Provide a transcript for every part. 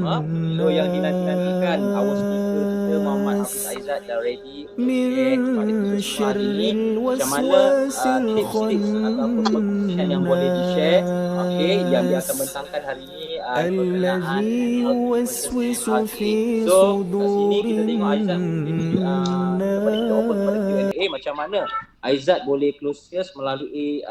semua. So yang dinanti-nantikan, our speaker kita Muhammad Hafiz Aizat dah ready untuk share kepada kita semua hari ni macam mana tips-tips ataupun perkongsian yang boleh di-share, yang dia akan bentangkan hari ni berkenaan MLT versus MRT. So kat sini kita tengok Aizat kepada kita open kepada Q&A, macam mana Aizat boleh close sales melalui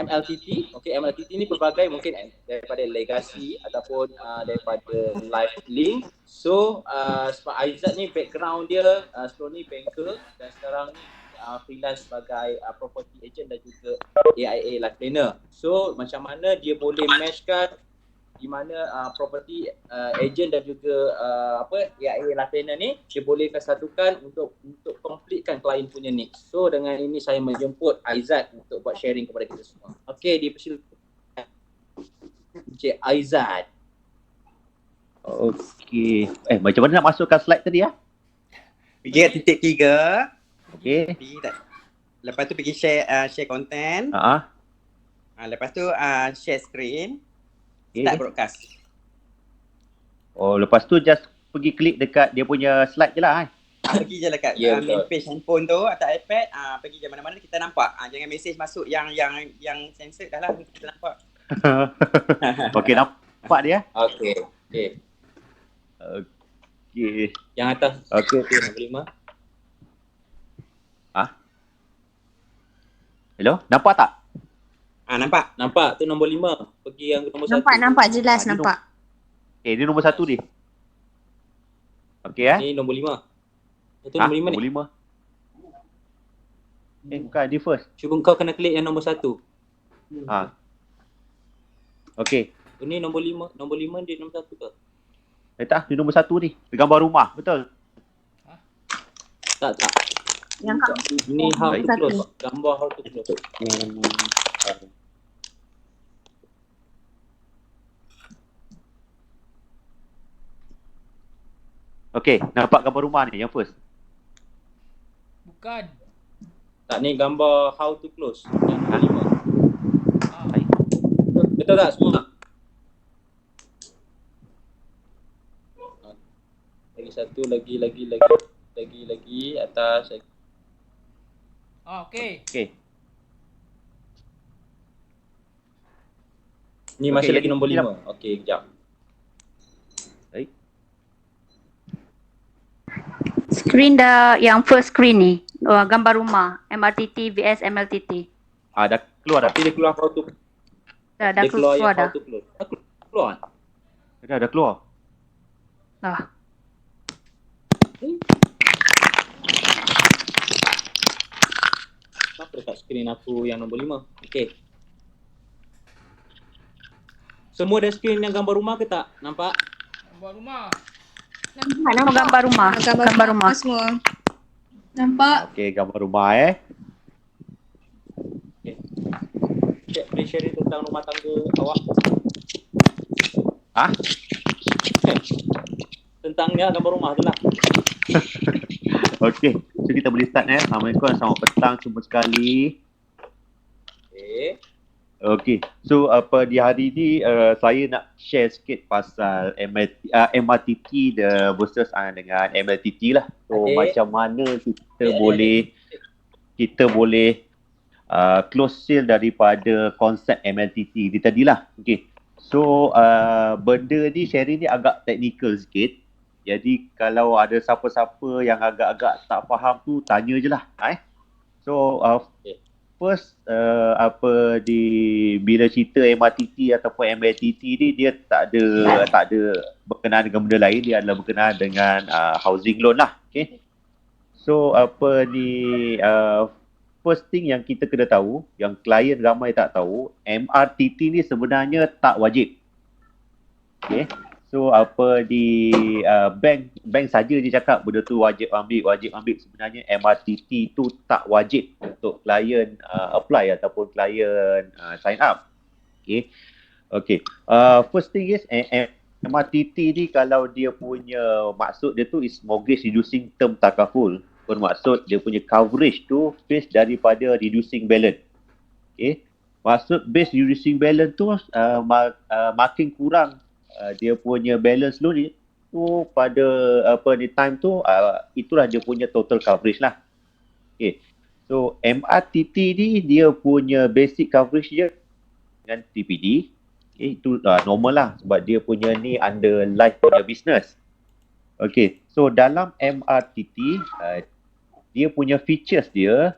MLTT. MLTT ni pelbagai, mungkin daripada legacy ataupun daripada live link. So sebab Aizat ni background dia sebelum ni banker dan sekarang ni freelance sebagai property agent dan juga AIA life planner. So macam mana dia boleh matchkan di mana property agent dan juga AIA life planner ni dia boleh satukan untuk completekan klien punya needs. So dengan ini saya menjemput Aizat untuk buat sharing kepada kita semua. Okey, dipersilakan Encik Aizat. Okey. Macam mana nak masukkan slide tadi ya? Pergi kat titik 3. Okey. Lepas tu pergi share content. Lepas tu share screen. Start broadcast. Lepas tu just pergi klik dekat dia punya slide je lah. Pergi je dekat main page handphone tu atau iPad, pergi je mana-mana kita nampak. Jangan mesej masuk yang censored dah lah, kita nampak. Okey, nampak dia? Okey. Yang atas. Okey. Nombor 5. Hello, nampak tak? Nampak tu nombor 5. Pergi yang nombor 1. Nampak jelas, nampak. Ni nombor 1 ni. Okey Ni nombor 5. Itu nombor 5 ni. Nombor 5. Bukan, dia first. Cuba kau kena klik yang nombor 1. Okey. Ini nombor 5. Nombor 5 dia nombor 1 ke? Tak, dia nombor 1 ni. Gambar rumah, betul? Tak. Yang ini how to close. Gambar how to close. Okey, nampak gambar rumah ni yang first? Bukan. Tak, ni gambar how to close. Yang nombor 5. Betul tak semua? Lagi satu, lagi atas. Okey. Ni masih lagi nombor 5. Okey, kejap. Screen dah, yang first screen ni, gambar rumah, MRTT vs MLTT. Dah keluar dah. Tapi dia keluar how to. Dah keluar dah. Keluar. Dah keluar. Apa dekat skrin aku yang nombor 5? Okey. Semua dah skrin yang gambar rumah ke tak? Nampak? Gambar rumah. Gambar rumah semua. Nampak? Okey, gambar rumah Cik, boleh sharing tentang rumah tangga awak? Tentangnya gambar rumah tu lah. Okey, so kita boleh start Assalamualaikum, selamat petang semua sekali. Okey, so di hari ni saya nak share sikit pasal MRTT versus dengan MLTT lah. So macam mana kita boleh close sale daripada konsep MLTT ni tadilah. Okey. So benda ni sharing ni agak technical sikit. Jadi kalau ada siapa-siapa yang agak-agak tak faham tu tanya je lah. So first bila cerita MRTT ataupun MLTT ni dia tak ada berkenaan dengan benda lain, dia adalah berkenaan dengan housing loan lah. Okay. So first thing yang kita kena tahu, yang klien ramai tak tahu, MRTT ni sebenarnya tak wajib. Okay. So bank saja dia cakap benda tu wajib ambil. Sebenarnya MRTT tu tak wajib untuk klien apply ataupun klien sign up. Okay. First thing is MRTT ni kalau dia punya maksud dia tu is mortgage reducing term takaful. Bermaksud dia punya coverage tu based daripada reducing balance. Okay. Maksud base reducing balance tu makin kurang dia punya balance loan itu pada time tu itulah dia punya total coverage lah. Okay. So MRTT ni dia punya basic coverage dia dengan TPD. Okay, itu normal lah sebab dia punya ni under life punya business. Okay, so dalam MRTT dia punya features dia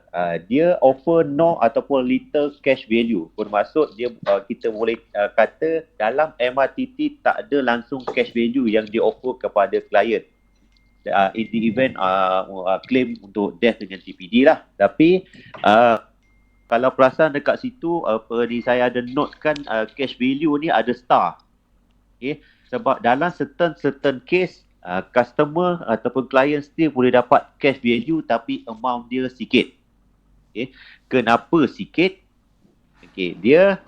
offer no ataupun little cash value. Bermaksud dia kita boleh kata dalam MRTT tak ada langsung cash value yang dia offer kepada klien. In the event claim untuk death dengan TPD lah. Tapi kalau perasan dekat situ saya ada notekan cash value ni ada star. Okay, sebab dalam certain case customer ataupun client still boleh dapat cash value tapi amount dia sikit. Okay. Kenapa sikit? Okay, dia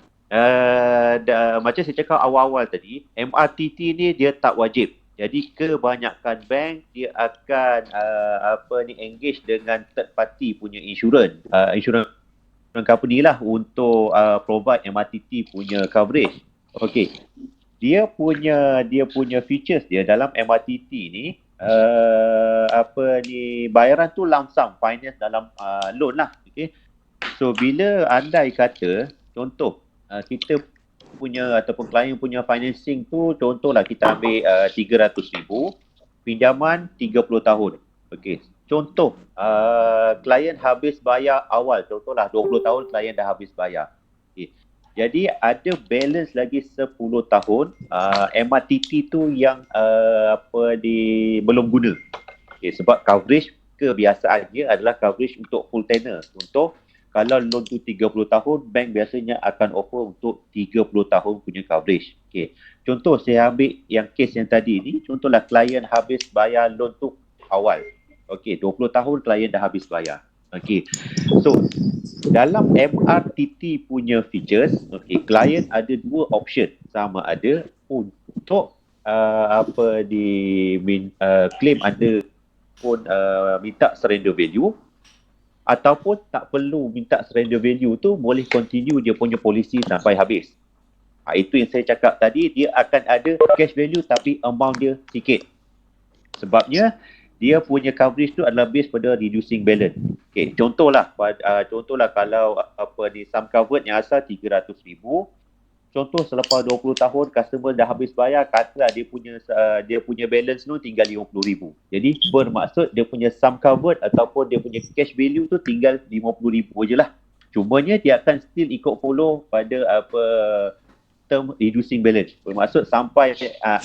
macam saya cakap awal-awal tadi, MRTT ni dia tak wajib. Jadi kebanyakan bank dia akan engage dengan third party punya insurance company lah untuk provide MRTT punya coverage. Okay. Dia punya features dia dalam MRTT ni bayaran tu lump sum finance dalam loan lah. Okay. So bila andai kata contoh kita punya ataupun klien punya financing tu contohlah kita ambil 300,000 pinjaman 30 tahun. Okay. Contoh klien habis bayar awal, contohlah 20 tahun klien dah habis bayar. Okay. Jadi ada balance lagi 10 tahun MRTT tu yang belum guna. Okay, sebab coverage kebiasaannya adalah coverage untuk full tenor. Contoh kalau loan tu 30 tahun, bank biasanya akan offer untuk 30 tahun punya coverage. Okay. Contoh saya ambil yang case yang tadi ni, contohlah klien habis bayar loan tu awal. Okay, 20 tahun klien dah habis bayar. Okay. So dalam MRTT punya features, okay, klien ada dua option. Sama ada untuk claim ada pun minta surrender value ataupun tak perlu minta surrender value tu boleh continue dia punya polisi sampai habis. Itu yang saya cakap tadi, dia akan ada cash value tapi amount dia sikit. Sebabnya dia punya coverage tu adalah based pada reducing balance. Okay, contohlah kalau sum covered yang asal 300,000, contoh selepas 20 tahun customer dah habis bayar, katalah dia punya balance tu tinggal 50,000. Jadi bermaksud dia punya sum covered ataupun dia punya cash value tu tinggal 50,000 je lah. Cumanya dia akan still ikut follow pada term reducing balance. Bermaksud sampai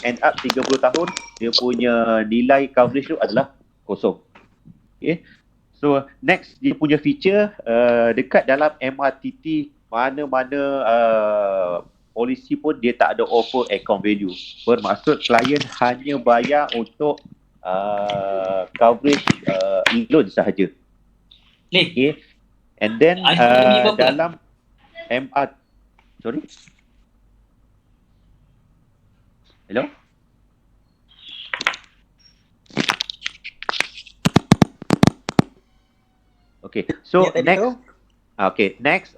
end up 30 tahun dia punya nilai coverage tu adalah kosong. Okay. So next dia punya feature dekat dalam MRTT mana-mana polisi pun dia tak ada offer account value. Bermaksud klien hanya bayar untuk coverage loan sahaja. Okay. And then dalam sorry. Hello? Okay, so next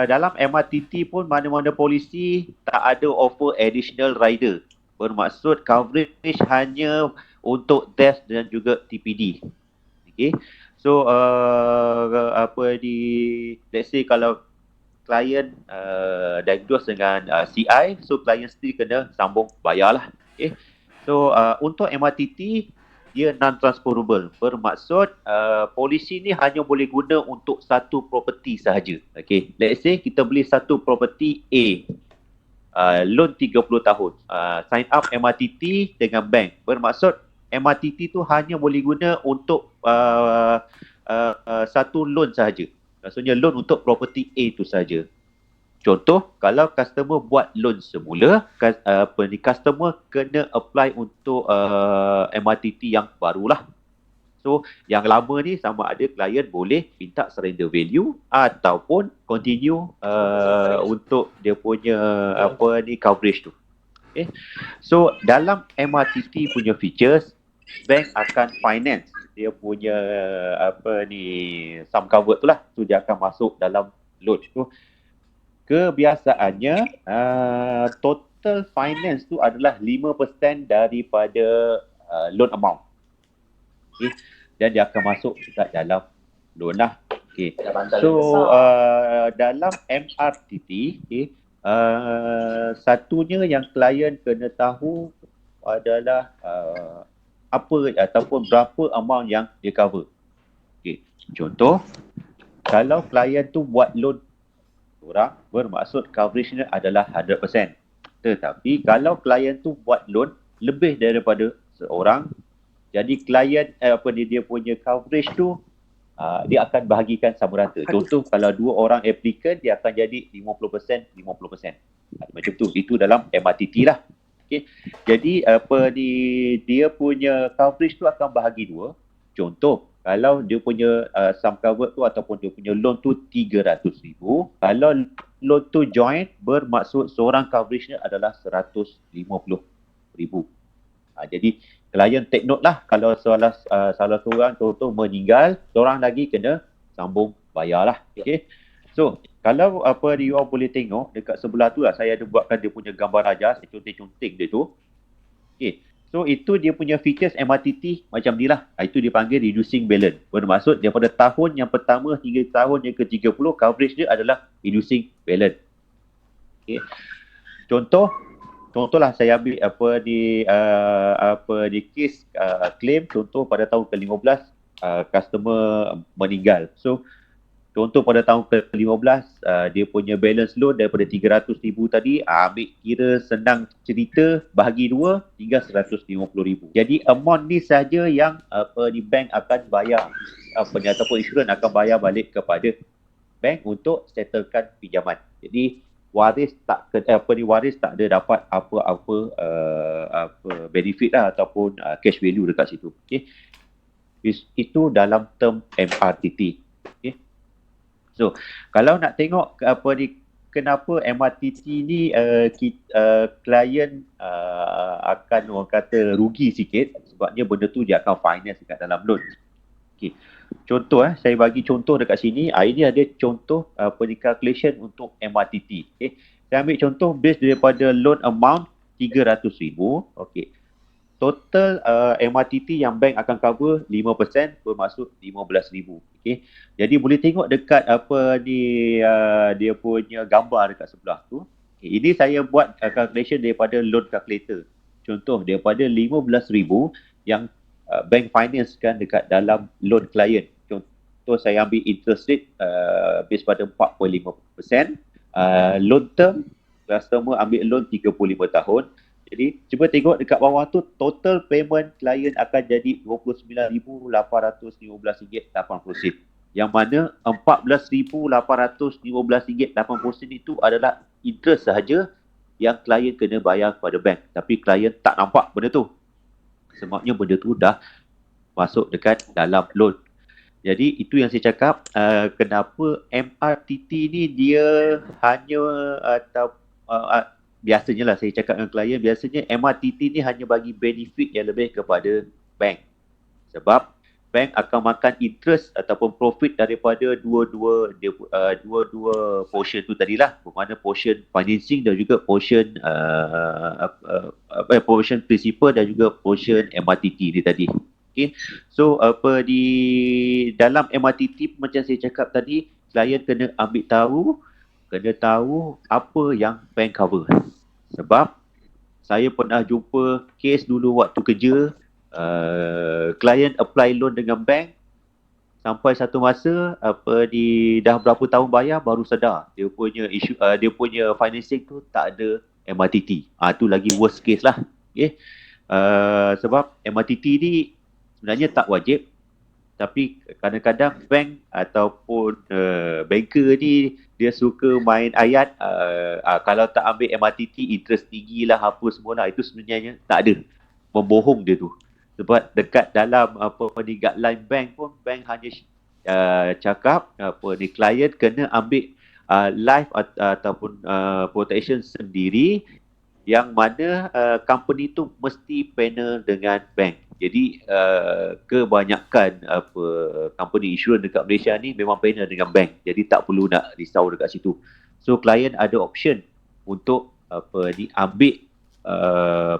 dalam MRTT pun mana-mana polisi tak ada offer additional rider. Bermaksud coverage hanya untuk death dan juga TPD. Okay, so let's say kalau klien diagnose dengan CI, so klien still kena sambung bayar lah. Okay. So untuk MRTT dia non-transferable. Bermaksud polisi ni hanya boleh guna untuk satu property sahaja. Okay. Let's say kita beli satu property A, loan 30 tahun, sign up MRTT dengan bank. Bermaksud MRTT tu hanya boleh guna untuk satu loan sahaja. Maksudnya loan untuk property A tu saja. Contoh, kalau customer buat loan semula, customer kena apply untuk MRTT yang barulah. So, yang lama ni sama ada klien boleh minta surrender value ataupun continue untuk dia punya coverage tu. Okay. So, dalam MRTT punya features, bank akan finance dia punya sum covered tu lah. So dia akan masuk dalam loan tu. Kebiasaannya total total finance tu adalah 5% daripada loan amount. Okay. Dan dia akan masuk dekat dalam loan lah. Okay. So dalam MRTT, okay, satunya yang klien kena tahu adalah apa ataupun berapa amount yang dia cover. Okay. Contoh, kalau klien tu buat loan orang, bermaksud coverage-nya adalah 100%. Tetapi kalau klien tu buat loan lebih daripada seorang, jadi klien dia punya coverage tu dia akan bahagikan sama rata. Contoh, kalau 2 orang applicant, dia akan jadi 50%, 50%. Macam tu. Itu dalam MRTT lah. Okay. Jadi dia punya coverage tu akan bahagi 2. Contoh, kalau dia punya sum cover tu ataupun dia punya loan tu 300,000, kalau loan tu joint, bermaksud seorang coverage-nya adalah 150,000. Jadi klien take note lah, kalau salah seorang contoh meninggal, seorang lagi kena sambung bayar lah. Okay. So kalau you all boleh tengok dekat sebelah tu lah, saya ada buatkan dia punya gambar raja, saya conteng-conteng dia tu. Okay. So itu dia punya features MRTT macam ni lah. Itu dipanggil reducing balance. Bermaksud daripada tahun yang pertama hingga tahun yang ke-30, coverage dia adalah reducing balance. Okay. Contohlah saya ambil di case claim, contoh pada tahun ke-15 customer meninggal. So contoh pada tahun ke-15 dia punya balance loan daripada 300,000 tadi, ambil kira senang cerita bahagi 2 tinggal 150,000. Jadi amount ni saja yang di bank akan bayar ataupun insurans akan bayar balik kepada bank untuk settlekan pinjaman. Jadi waris tak ada dapat apa benefit lah ataupun cash value dekat situ. Okay. Itu dalam term MRTT. Okay. So kalau nak tengok kenapa MRTT ni klien akan orang kata rugi sikit, sebabnya benda tu dia akan finance dekat dalam loan. Okay. Contoh saya bagi contoh dekat sini. Ini ada contoh calculation untuk MRTT. Okay. Saya ambil contoh base daripada loan amount 300,000. Okay. Total MRTT yang bank akan cover 5%, bermaksud 15,000. Okay. Jadi boleh tengok dekat dia punya gambar dekat sebelah tu. Okay. Ini saya buat calculation daripada loan calculator. Contoh daripada 15,000 yang bank finance kan dekat dalam loan client. Contoh saya ambil interest rate base pada 4.5%. Loan term, customer ambil loan 35 tahun. Jadi cuba tengok dekat bawah tu, total payment client akan jadi RM29,815.80. Yang mana RM14,815.80 itu adalah interest sahaja yang klien kena bayar kepada bank. Tapi klien tak nampak benda tu. Sebabnya benda tu dah masuk dekat dalam loan. Jadi itu yang saya cakap, kenapa MRTT ni dia hanya biasanya lah saya cakap dengan klien, biasanya MRTT ni hanya bagi benefit yang lebih kepada bank. Sebab bank akan makan interest ataupun profit daripada dua-dua portion tu tadilah, bermakna portion financing dan juga portion portion principal dan juga portion MRTT ni tadi. Okay. So di dalam MRTT macam saya cakap tadi, klien kena tahu apa yang bank cover. Sebab saya pernah jumpa case dulu waktu kerja, klien apply loan dengan bank, sampai satu masa dah berapa tahun bayar baru sedar dia punya financing tu tak ada MRTT. Tu lagi worst case lah. Okay. Sebab MRTT ni sebenarnya tak wajib, tapi kadang-kadang bank ataupun banker ni dia suka main ayat, kalau tak ambil MRTT interest tinggi lah apa semua lah. Itu sebenarnya tak ada, membohong dia tu. Sebab dekat dalam guideline bank pun, bank hanya cakap klien kena ambil life ataupun protection sendiri, yang mana company tu mesti panel dengan bank. Jadi kebanyakan company insurance dekat Malaysia ni memang panel dengan bank. Jadi tak perlu nak risau dekat situ. So klien ada option untuk ambil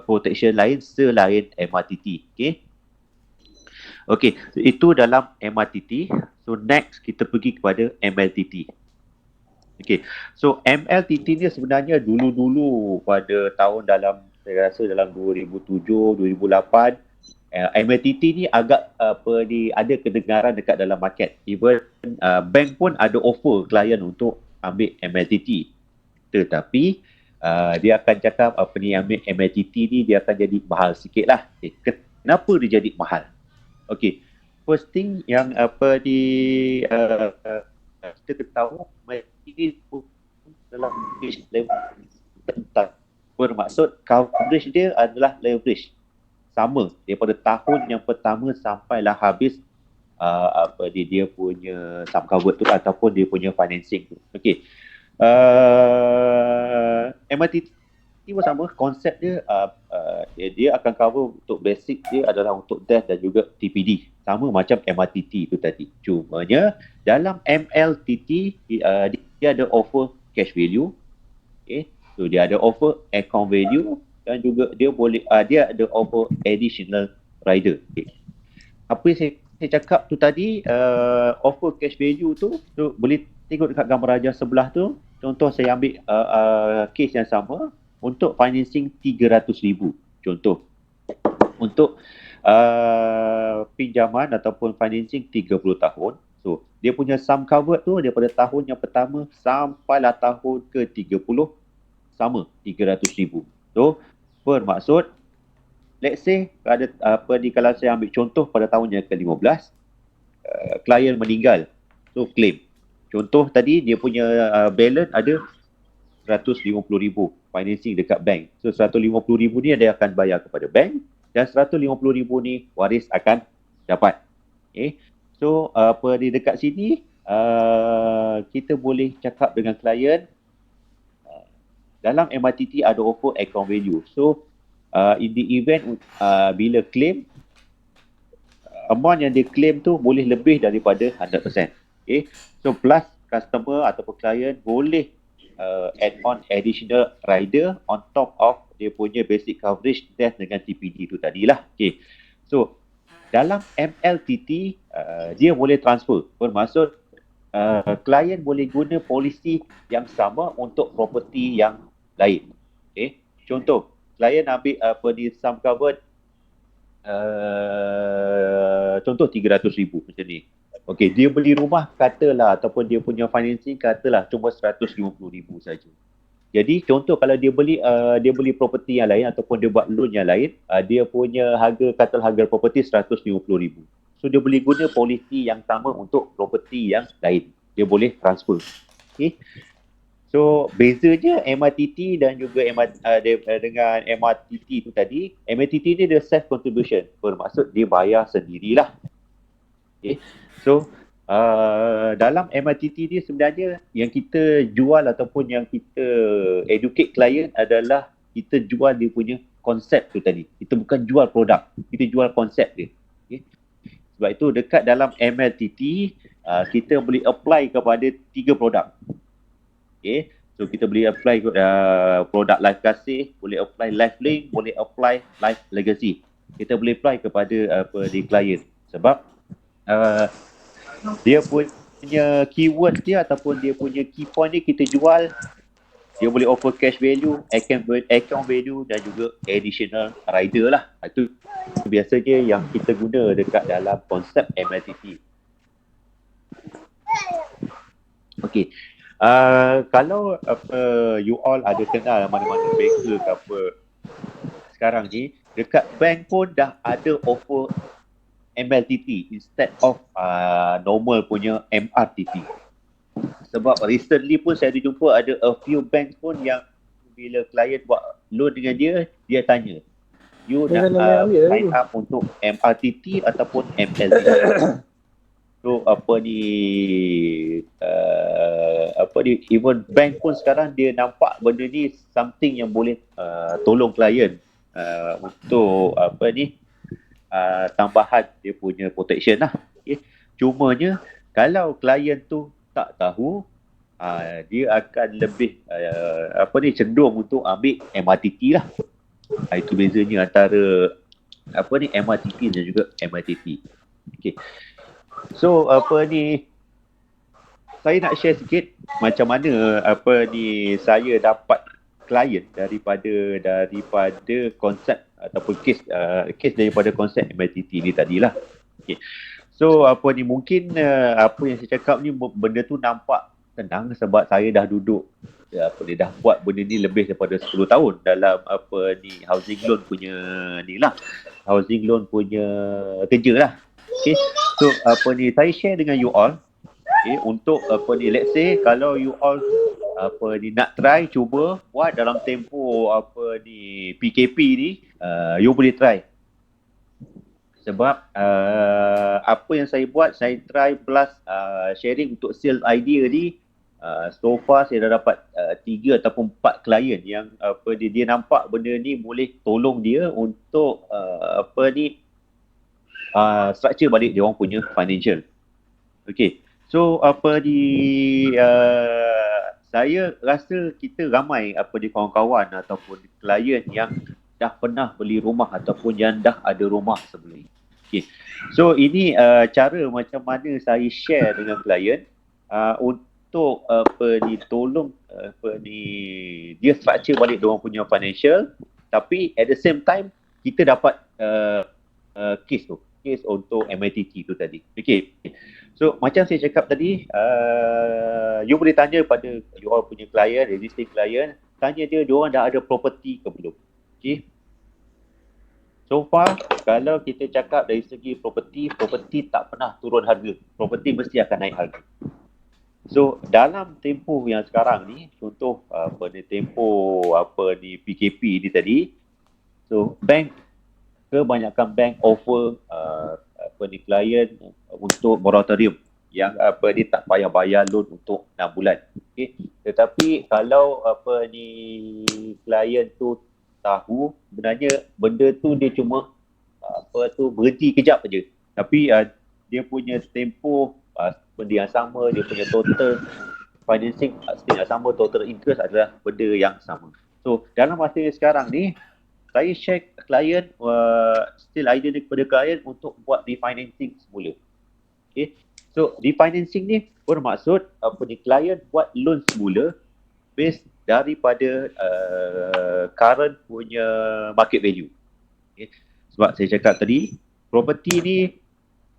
protection lain selain MRTT. Okey, itu dalam MRTT. So next kita pergi kepada MLTT. Okey, so MLTT ni sebenarnya dulu-dulu pada tahun saya rasa dalam 2007, 2008, MLTT ni agak ada kedengaran dekat dalam market. Even bank pun ada offer klien untuk ambil MLTT. Tetapi dia akan cakap ambil MLTT ni dia akan jadi mahal sikit lah. Kenapa dia jadi mahal? Okay, first thing yang kita tahu ini dalam level bermaksud coverage dia adalah leverage sama daripada tahun yang pertama sampailah habis dia punya sum covered tu ataupun dia punya financing tu. Okay, MRTT pun sama, konsep dia dia akan cover untuk basic dia adalah untuk death dan juga TPD. Sama macam MRTT itu tadi. Cumanya dalam MLTT dia ada offer cash value. Okay. So dia ada offer account value dan juga dia ada offer additional rider. Okay. Apa yang saya cakap tu tadi, offer cash value tu boleh tengok dekat gambar rajah sebelah tu. Contoh saya ambil case yang sama untuk financing 300,000 contoh. Untuk pinjaman ataupun financing 30 tahun. So, dia punya sum covered tu daripada tahun yang pertama sampailah tahun ke-30 sama 300,000. So, bermaksud let's say kalau saya ambil contoh pada tahun yang ke-15 klien meninggal. So, claim. Contoh tadi dia punya balance ada 150,000 financing dekat bank. So 150,000 ni dia akan bayar kepada bank dan 150,000 ni waris akan dapat. Okay. So di dekat sini kita boleh cakap dengan klien dalam MRTT ada offer account value. So in the event bila claim amount yang dia claim tu boleh lebih daripada 100%. Okay. So plus customer ataupun klien boleh add on additional rider on top of dia punya basic coverage death dengan TPD tu tadilah. Okay. So dalam MLTT dia boleh transfer. Bermaksud klien boleh guna polisi yang sama untuk property yang lain. Okay. Contoh klien ambil sum covered contoh 300,000 macam ni. Okey, dia beli rumah katalah ataupun dia punya financing katalah cuma 150,000 saja. Jadi contoh kalau dia beli property yang lain ataupun dia buat loan yang lain, dia punya harga property 150,000. So dia boleh guna polisi yang sama untuk property yang lain. Dia boleh transfer. Okey. So bezanya MRTT dan juga dengan MRTT tu tadi, MRTT ni dia self contribution. Bermaksud dia bayar sendirilah. Okay. So dalam MRTT ni sebenarnya yang kita jual ataupun yang kita educate klien adalah kita jual dia punya konsep tu tadi. Kita bukan jual produk, kita jual konsep dia. Okay. Sebab itu dekat dalam MLTT kita boleh apply kepada 3 produk. Okay. So kita boleh apply produk Life Kasih, boleh apply Life Link, boleh apply Life Legacy. Kita boleh apply kepada di klien. Sebab dia punya keyword dia ataupun dia punya key point ni kita jual, dia boleh offer cash value, account value dan juga additional rider lah. Itu biasanya yang kita guna dekat dalam konsep MLTT. Okay. Kalau you all ada kenal mana-mana banker ke apa sekarang ni, dekat bank pun dah ada offer MLTT instead of normal punya MRTT. Sebab recently pun saya ada jumpa ada a few bank pun yang bila klien buat loan dengan dia tanya, you nak sign up untuk MRTT ataupun MLTT. So even bank pun sekarang dia nampak benda ni something yang boleh tolong klien untuk tambahan dia punya protection lah. Okay. Cumanya kalau klien tu tak tahu, dia akan lebih cenderung untuk ambil MRTT lah. Itu bezanya antara MRTT dan juga MITT. Okay. So saya nak share sikit macam mana saya dapat klien daripada konsep ataupun kes daripada konsep MITT ni tadilah. Okay. So mungkin apa yang saya cakap ni benda tu nampak tenang sebab saya dah duduk dah buat benda ni lebih daripada 10 tahun dalam housing loan punya housing loan punya kerja lah. Okay. So saya share dengan you all, okay, untuk let's say kalau you all nak try cuba buat dalam tempoh PKP ni, you boleh try. Sebab apa yang saya buat, saya try plus sharing untuk sales idea ni. So far saya dah dapat 3 ataupun 4 klien yang dia nampak benda ni boleh tolong dia untuk structure balik dia orang punya financial. Okay. So saya rasa kita ramai di kawan-kawan ataupun klien yang dah pernah beli rumah ataupun yang dah ada rumah sebelum ni. Okay. So ini cara macam mana saya share dengan klien untuk tolong dia structure balik dia orang punya financial, tapi at the same time kita dapat case untuk MITT tu tadi. Okay. So macam saya cakap tadi, you boleh tanya pada you all punya klien, existing klien, tanya dia orang dah ada property ke belum. Okay. So far, kalau kita cakap dari segi property tak pernah turun harga. Property mesti akan naik harga. So, dalam tempoh yang sekarang ni, contoh tempoh PKP ni tadi, so kebanyakan bank offer klien untuk moratorium yang dia tak payah bayar loan untuk 6 bulan. Okay. Tetapi kalau klien tu tahu sebenarnya benda tu dia cuma berhenti kejap aja, tapi dia punya tempoh benda yang sama, dia punya total financing still yang sama, total interest adalah benda yang sama. So dalam masa sekarang ni saya share klien still idea ni kepada klien untuk buat refinancing semula. Okay. So refinancing ni bermaksud klien buat loan semula based daripada current punya market value. Okay. Sebab saya cakap tadi, property ni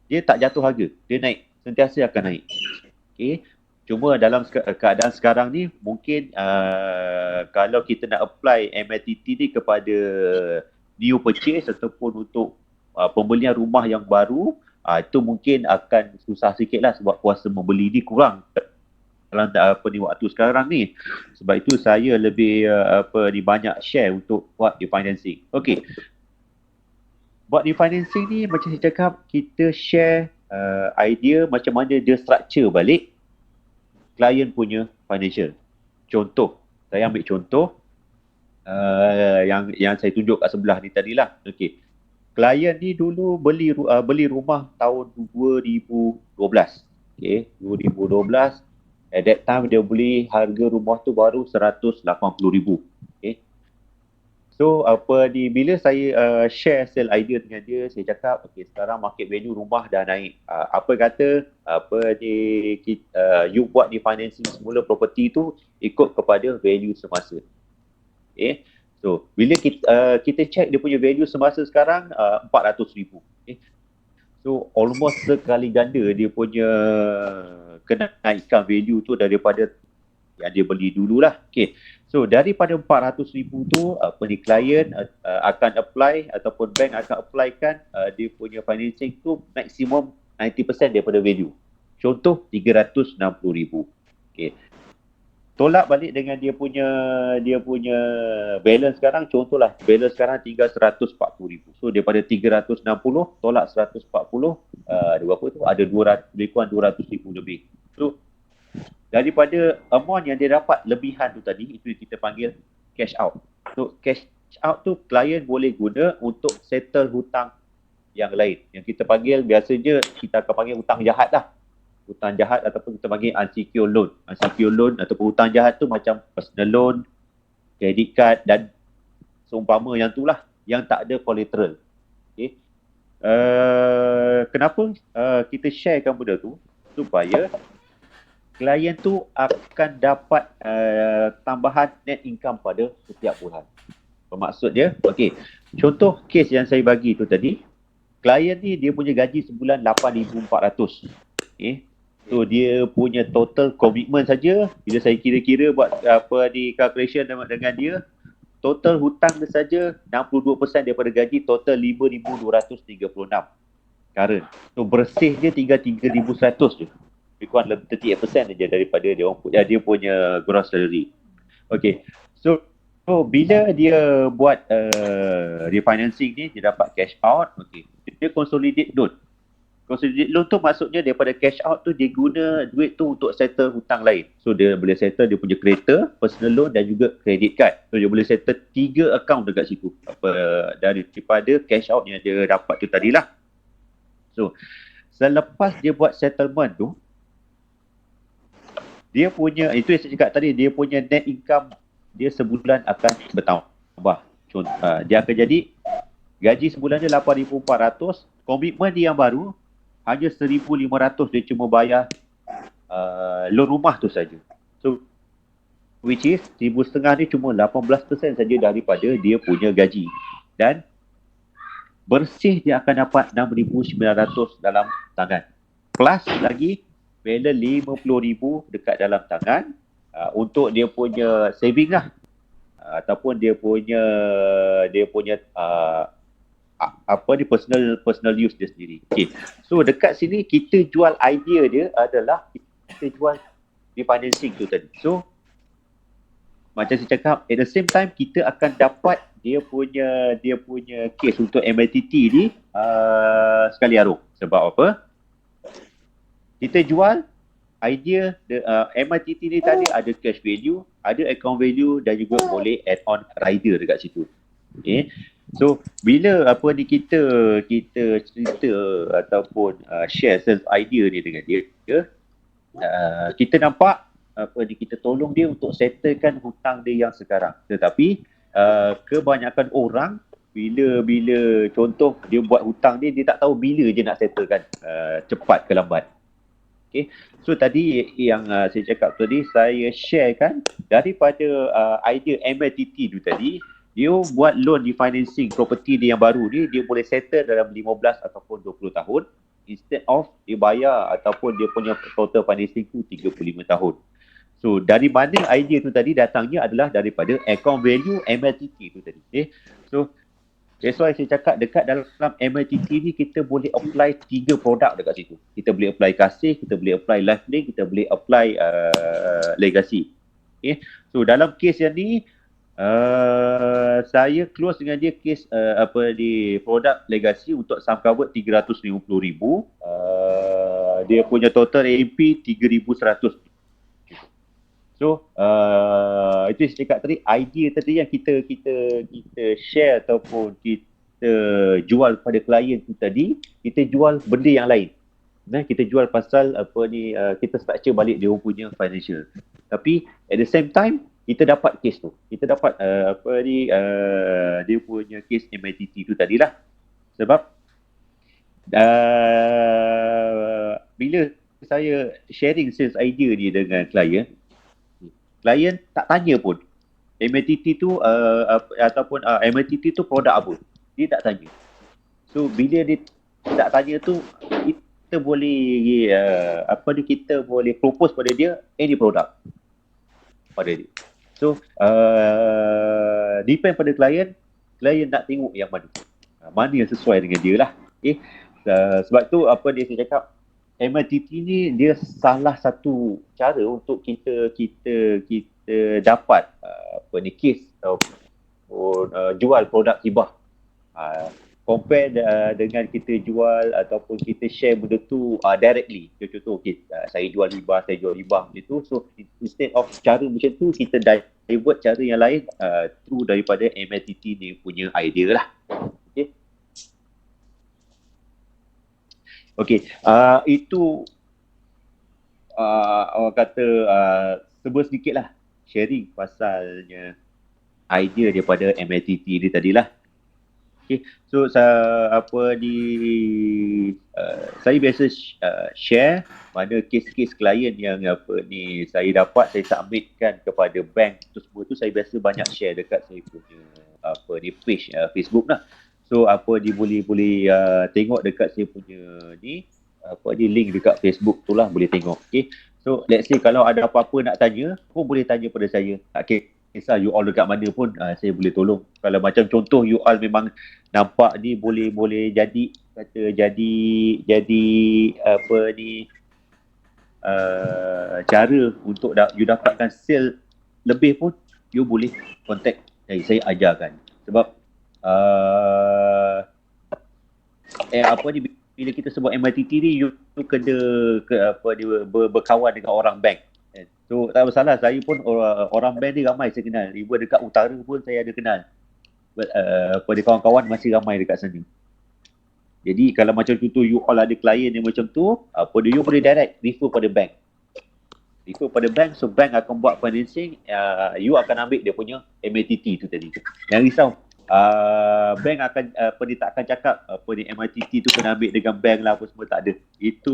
dia tak jatuh harga, dia naik, sentiasa akan naik. Okay. Cuma dalam keadaan sekarang ni, mungkin kalau kita nak apply MITT ni kepada new purchase ataupun untuk pembelian rumah yang baru, itu mungkin akan susah sikit lah sebab kuasa membeli ni kurang dalam waktu sekarang ni. Sebab itu saya lebih banyak share untuk buat refinancing. Okey. Buat refinancing ni macam saya cakap, kita share idea macam mana dia structure balik klien punya financial. Contoh, saya ambil contoh yang saya tunjuk kat sebelah ni tadilah. Okey. Klien ni dulu beli rumah tahun 2012. Okey, 2012. At that time dia beli harga rumah tu baru 180,000. Okay. So bila saya share sell idea dengan dia, saya cakap okay, sekarang market value rumah dah naik. Apa kata you buat di financing semula property tu ikut kepada value semasa. Okay. So bila kita check dia punya value semasa sekarang 400,000. Okay. So almost sekali ganda dia punya kenaikan value tu daripada yang dia beli dululah. Okay. So daripada 400,000 tu klien akan apply ataupun bank akan applykan dia punya financing tu maksimum 90% daripada value. Contoh 360,000. Okay. Tolak balik dengan dia punya balance sekarang, contohlah balance sekarang tinggal 140,000. So daripada 360 tolak 140 ada berapa tu? Ada 200, lebih kurang 200,000 lebih. So daripada amount yang dia dapat lebihan tu tadi, itu kita panggil cash out. So cash out tu klien boleh guna untuk settle hutang yang lain. Yang kita panggil biasanya kita akan panggil hutang jahat lah. hutang jahat ataupun kita panggil unsecured loan. Unsecured loan ataupun hutang jahat tu macam personal loan, credit card dan seumpama yang tu lah, yang tak ada collateral. Okay. Kenapa kita sharekan benda tu? Supaya klien tu akan dapat tambahan net income pada setiap bulan. Bermaksud dia, okey, contoh kes yang saya bagi tu tadi, klien ni dia punya gaji sebulan 8,400. Okay. So dia punya total komitmen saja, bila saya kira-kira buat calculation dengan dia, total hutang dia saja 62% daripada gaji, total 5,236 current. So bersih dia tinggal 3,100 je. Lebih kurang 38% saja daripada dia punya gross salary. Okay. So bila dia buat refinancing ni, dia dapat cash out. Okay. Dia consolidate loan. Consolidate loan tu maksudnya daripada cash out tu dia guna duit tu untuk settle hutang lain. So dia boleh settle dia punya kereta, personal loan dan juga credit card. So dia boleh settle 3 account dekat situ. Daripada cash out yang dia dapat tu tadilah. So selepas dia buat settlement tu, dia punya, itu yang saya cakap tadi, dia punya net income dia sebulan akan bertambah. Contoh, dia akan jadi gaji sebulan dia 8,400, komitmen dia yang baru hanya 1,500, dia cuma bayar loan rumah tu saja. So which is 1,500 ni cuma 18% saja daripada dia punya gaji. Dan bersih dia akan dapat 6,900 dalam tangan. Plus lagi balance 50,000 dekat dalam tangan untuk dia punya saving lah, ataupun dia punya personal use dia sendiri. Okay. So dekat sini kita jual idea dia adalah kita jual refinancing tu tadi. So macam saya cakap, at the same time kita akan dapat dia punya case untuk MITT ni sekali arung. Sebab apa? Kita jual idea MITT ni tadi ada cash value, ada account value dan juga boleh add on rider dekat situ. Okay. So bila kita cerita ataupun share sales idea ni dengan dia, kita nampak kita tolong dia untuk settlekan hutang dia yang sekarang. Tetapi kebanyakan orang bila contoh dia buat hutang dia tak tahu bila je nak settlekan, cepat ke lambat. Okay. So tadi yang saya cakap tadi, saya sharekan daripada idea MITT tu tadi, dia buat loan refinancing property dia yang baru ni, dia boleh settle dalam 15 ataupun 20 tahun instead of dia bayar ataupun dia punya total financing tu 35 tahun. So dari mana idea tu tadi datangnya adalah daripada account value MITT tu tadi. Okay. So that's why saya cakap dekat dalam MITT ni kita boleh apply 3 produk dekat situ. Kita boleh apply kasih, kita boleh apply lifelink, kita boleh apply legacy. Okay. So dalam case yang ni saya close dengan dia case produk legacy untuk sum covered 350,000. Dia punya total AMP 3,100. So itu saya cakap tadi, idea tadi yang kita share ataupun kita jual kepada klien tu tadi, kita jual benda yang lain. Nah, kita jual pasal kita structure balik dia punya financial. Tapi at the same time kita dapat case tu. Kita dapat dia punya case MITT tu tadilah. Sebab bila saya sharing sales idea ni dengan klien tak tanya pun MITT tu ataupun MITT tu produk apa. Dia tak tanya. So bila dia tak tanya tu, kita boleh kita boleh propose pada dia any produk pada dia. So depend pada klien nak tengok yang mana yang sesuai dengan dia lah. Okay. Sebab tu saya cakap MITT ni dia salah satu cara untuk kita dapat case jual produk hibah. Compare dengan kita jual ataupun kita share benda tu directly. Contoh saya jual hibah macam tu. So instead of cara macam tu, kita divert cara yang lain through daripada MITT ni punya idea lah. Okay, itu orang kata sebut sedikit lah sharing pasalnya idea daripada MLTT ni tadilah. Okay, so saya biasa share mana kes-kes klien yang saya dapat, saya submitkan kepada bank tu, semua tu saya biasa banyak share dekat saya punya page Facebook lah. So boleh tengok dekat saya punya link dekat Facebook tu lah, boleh tengok. Okay, so let's say kalau ada apa-apa nak tanya pun boleh tanya pada saya. Okay, kisah you all dekat mana pun saya boleh tolong. Kalau macam contoh you all memang nampak ni boleh jadi cara untuk you dapatkan sale lebih pun, you boleh contact saya ajarkan. Sebab bila kita sebut MRTT ni, you kena berkawan dengan orang bank. So tak masalah, saya pun orang bank ni ramai saya kenal. Even dekat utara pun saya ada kenal. Pada kawan-kawan masih ramai dekat sana. Jadi kalau macam tu you all ada klien yang macam tu, you boleh direct refer pada bank. So bank akan buat financing, you akan ambil dia punya MRTT tu tadi. Jangan risau. Bank akan dia tak akan cakap MRTT tu kena ambil dengan bank lah apa semua, tak ada. Itu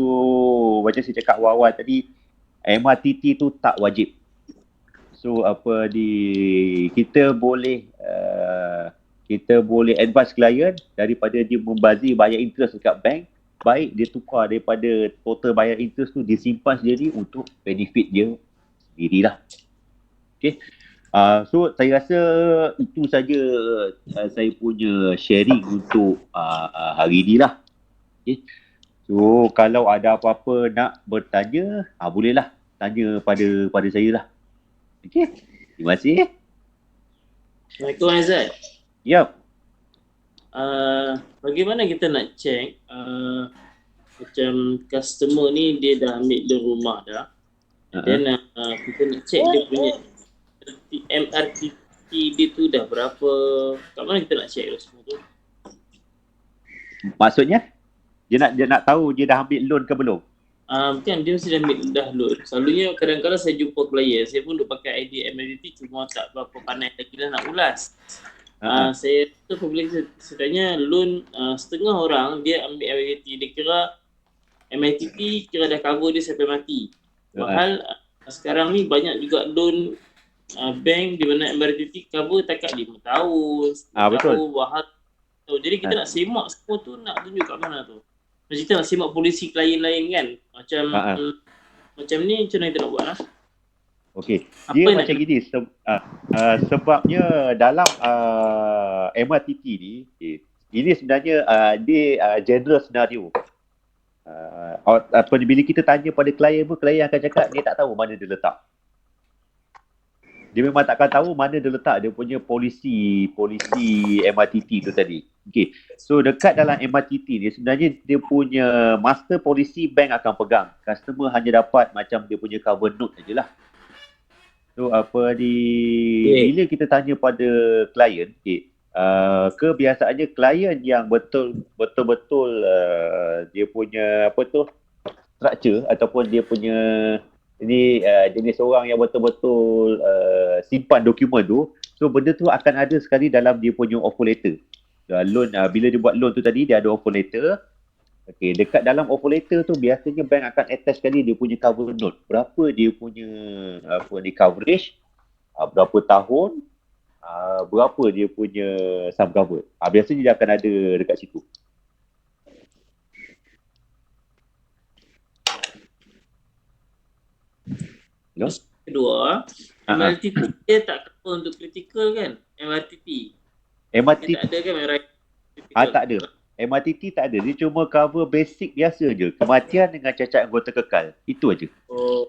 macam saya cakap awal-awal tadi, MRTT tu tak wajib. So kita boleh advise klien daripada dia membazir bayar interest dekat bank, baik dia tukar daripada total bayar interest tu disimpan sendiri untuk benefit dia sendirilah. Okay. So saya rasa itu saja saya punya sharing untuk hari ni lah. Okay. So kalau ada apa-apa nak bertanya, bolehlah tanya pada saya lah. Okay. Terima kasih. Assalamualaikum Aizat. Yap. Bagaimana kita nak check macam customer ni dia dah ambil dia rumah dah. Dan kita nak check dia punya MRTT dia tu dah berapa. Kat mana kita nak check semua tu? Maksudnya dia nak tahu dia dah ambil loan ke belum? Kan dia mesti dah loan. Selalunya kadang-kadang saya jumpa klien, saya pun duk pakai ID MRTT, cuma tak berapa pandai lagi lah nak ulas. Saya tu apabila sebenarnya loan setengah orang dia ambil MRTT, dia kira MRTT kira dah cover dia sampai mati. Padahal sekarang ni banyak juga loan bank di mana MRTT cover takat 5 tahun, 10 tahun, bahal. Jadi kita nak semak semua tu, nak tunjuk kat mana tu. Macam kita nak semak polisi klien lain kan. Macam ni macam mana kita nak buat lah. Okey. Dia macam gini sebabnya dalam MRTT ni, ini sebenarnya dia general scenario. Bila kita tanya pada klien pun, klien akan cakap dia tak tahu mana dia letak. Dia memang takkan tahu mana dia letak dia punya polisi MRTT tu tadi. Okey. So dekat dalam MRTT ni sebenarnya dia punya master polisi bank akan pegang. Customer hanya dapat macam dia punya cover note sajalah. So bila kita tanya pada klien, kebiasaannya klien yang betul-betul dia punya structure ataupun dia punya jenis orang yang betul-betul simpan dokumen tu, so benda tu akan ada sekali dalam dia punya offer letter. Loan, bila dia buat loan tu tadi, dia ada offer letter. Okey, dekat dalam offer letter tu biasanya bank akan attach sekali dia punya cover note. Berapa dia punya coverage, berapa tahun, berapa dia punya sum cover. Biasanya dia akan ada dekat situ. No? Kedua, MRTT dia tak cover untuk critical kan? MRTT tak ada kan critical? Tak ada. MRTT tak ada. Dia cuma cover basic biasa je. Kematian dengan cacat anggota kekal. Itu aja. Oh.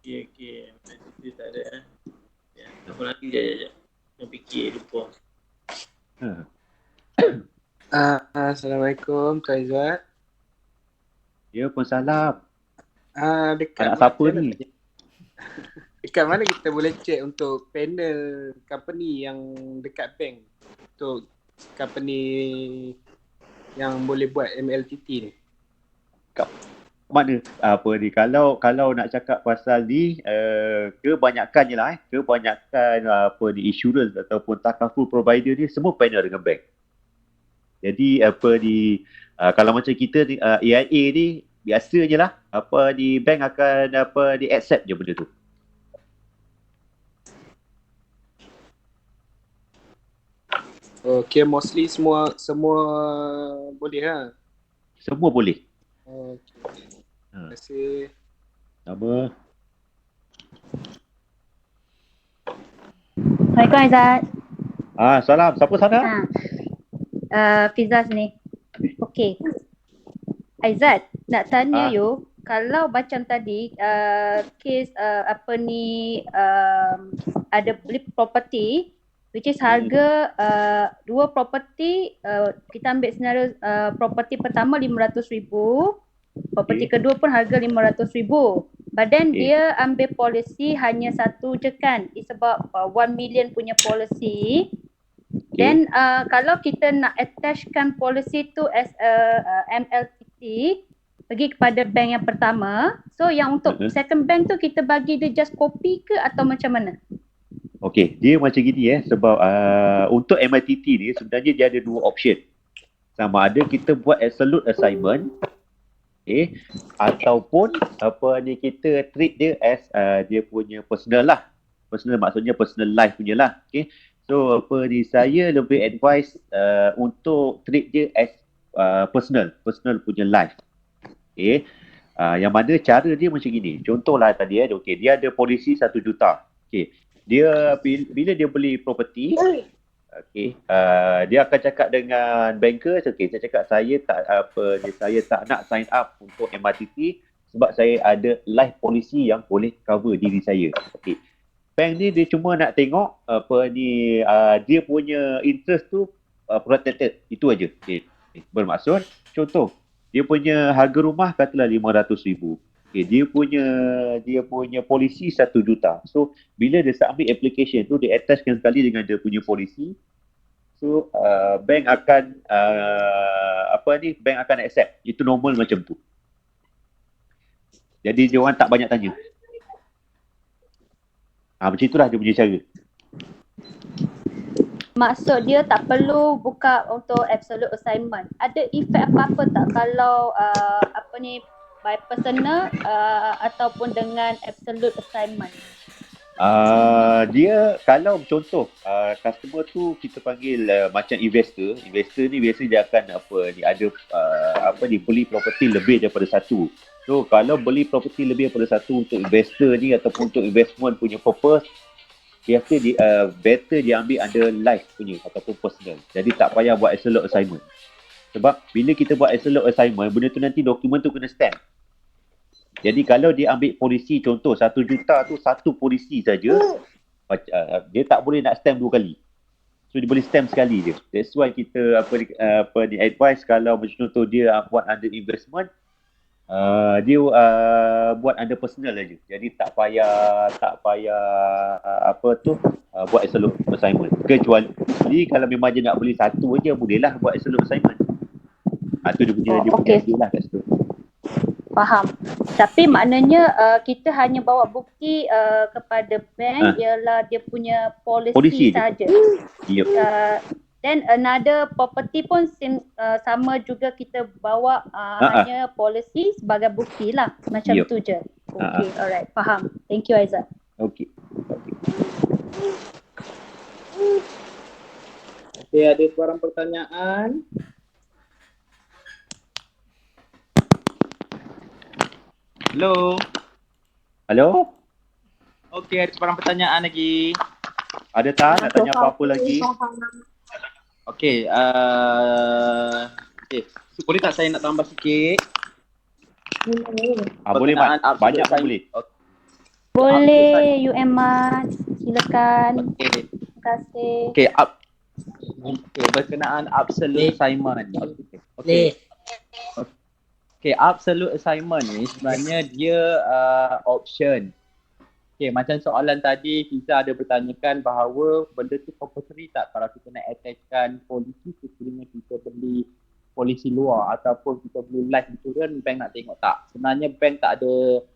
Okey. MRTT tak ada. Ya, apa lagi sekejap. Nak fikir lupa. Assalamualaikum Tuan Aizat. Ya, pun salam. Dekat anak siapa ni? Dekat mana kita boleh check untuk panel company yang dekat bank, untuk company yang boleh buat MLTT ni? Mana apa ni, kalau nak cakap pasal ni kebanyakannya lah kebanyakan apa ni insurance ataupun takaful provider ni semua panel dengan bank. Jadi apa ni kalau macam kita ni AIA ni biasanya lah apa ni bank akan apa di accept je benda tu. Okay, mostly semua boleh lah. Semua boleh. Okay. Terima Ha. kasih. Nama Assalamualaikum Aizat. salam. Siapa sana? Fizaz ni. Okey. Aizat, nak tanya Ah. you, kalau macam tadi kes apa ni ada beli property which is harga dua property, kita ambil senario property pertama 500,000, property kedua pun harga 500,000. But then dia ambil polisi hanya satu je kan. It's about 1 million punya policy. Then kalau kita nak attachkan policy tu as a MLTT pergi kepada bank yang pertama, so yang untuk second bank tu kita bagi dia just copy ke atau macam mana? Okey, dia macam gini sebab untuk MITT ni sebenarnya dia ada dua option. Sama ada kita buat absolute assignment, ataupun apa ni kita treat dia as dia punya personal lah. Personal maksudnya personal life punya lah. Okay. So apa ni saya lebih advise untuk treat dia as personal punya life. Okay. Yang mana cara dia macam gini. Contohlah tadi okay, dia ada polisi 1 juta. Okay. Dia bila dia beli property, okay, dia akan cakap dengan banker, okay, saya cakap saya tak nak sign up untuk MRTT sebab saya ada life policy yang boleh cover diri saya. Okay. Bank ni dia cuma nak tengok dia punya interest tu protected, itu aja. Okay. Bermaksud contoh dia punya harga rumah katalah 500,000. Okay, dia punya polisi 1 juta. So bila dia submit application tu dia attachkan sekali dengan dia punya polisi. So bank akan bank akan accept. Itu normal macam tu. Jadi dia orang tak banyak tanya. Macam itulah dia punya cara. Maksud dia tak perlu buka untuk absolute assignment. Ada efek apa-apa tak kalau by personal ataupun dengan absolute assignment? Dia kalau contoh customer tu kita panggil macam investor ni biasa dia akan beli property lebih daripada satu. So kalau beli property lebih daripada satu untuk investor ni ataupun untuk investment punya purpose, biasa dia better dia ambil under life punya ataupun personal. Jadi tak payah buat absolute assignment. Sebab bila kita buat absolute assignment, benda tu nanti dokumen tu kena stamp. Jadi kalau dia ambil polisi contoh 1 juta tu satu polisi saja, dia tak boleh nak stamp 2 kali. So dia boleh stamp sekali je. That's why kita di advise kalau macam contoh dia buat under investment, dia buat under personal aja. Jadi tak payah buat absolute assignment. Kecuali kalau memang dia nak beli satu aja, bolehlah buat absolute assignment. Tu dia punya idea lah kat situ. Faham. Tapi maknanya kita hanya bawa bukti kepada bank ialah dia punya polisi saja. Yep. Then another property pun sama juga kita bawa hanya polisi sebagai bukti lah. Macam tu je. Okay, alright. Faham. Thank you Aizat. Okay. Okay, ada sebarang pertanyaan? Hello? Okey, ada sebarang pertanyaan lagi. Ada tak nak tanya apa-apa lagi? Okey, boleh tak saya nak tambah sikit? Boleh Mat, banyak pun boleh. Boleh UMAT, silakan. Okey. Terima kasih. Okey, berkenaan absolute assignment. Okay, absolute assignment ni sebenarnya dia option. Okay, macam soalan tadi kita ada bertanyakan bahawa benda tu compulsory tak kalau kita nak attachkan polisi sekiranya kita beli polisi luar ataupun kita beli life insurance, bank nak tengok tak. Sebenarnya bank tak